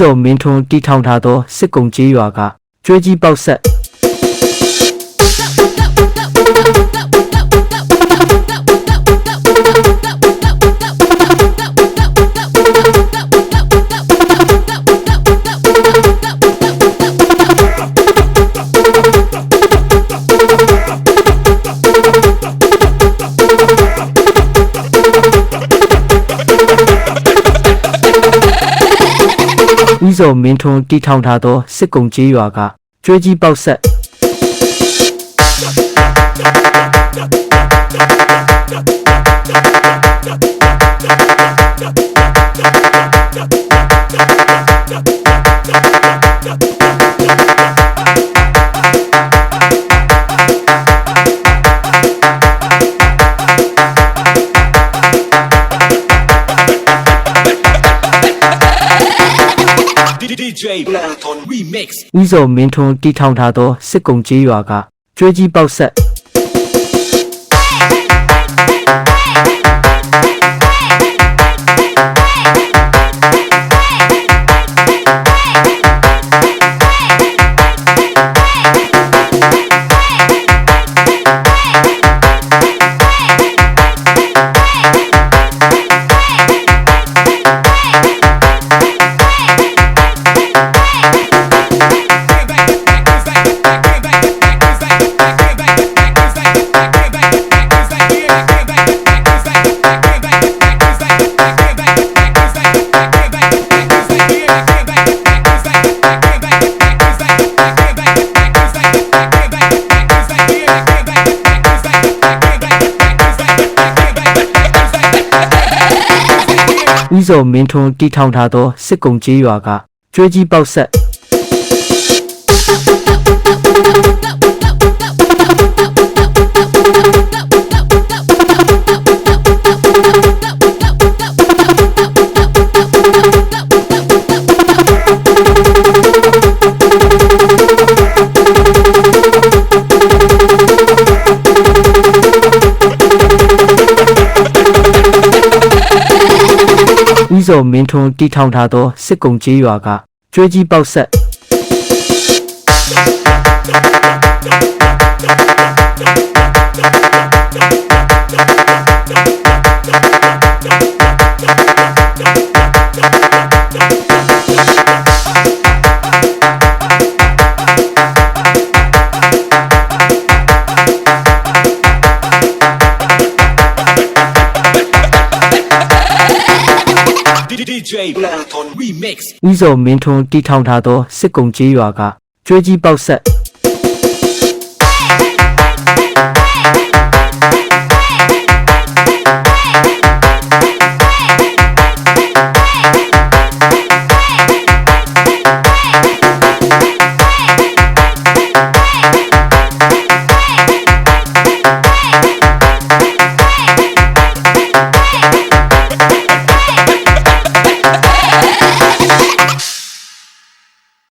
ဇော်မင်းထွန်းတီထောင်ထားသောစစ်ကုံကျေးရွာကကျွဲကြီးပေါက်ဆက်ဦးဇော်မင်းထွန်းတီထောင်ထားသောစစ်ကုံကျေးရွာကကျွဲကြီးပေါက်ဆက်DJ Blackton Remix ဦးဇော်မင်းထွန်းတီထောင်ထားသောစစ်ကုံကျေးရွာကကျွဲကြီးပေါက်ဆက်ဦးဇော်မင်းထွန်းတီထောင်ထားသောစစ်ကုံကျေးရွာကကျွဲကြီးပေါက်ဆက်ဦးဇော်မင်းထွန်းတီထောင်ထားသောစစ်ကုံကျေးရွာကကျွဲကြီးပေါက်ဆက်DJ Blackton Remix ဦးဇော်မင်းထွန်းတီထောင်ထားသောစစ်ကုံကျေးရွာကကျွဲကြီးပေါက်ဆက်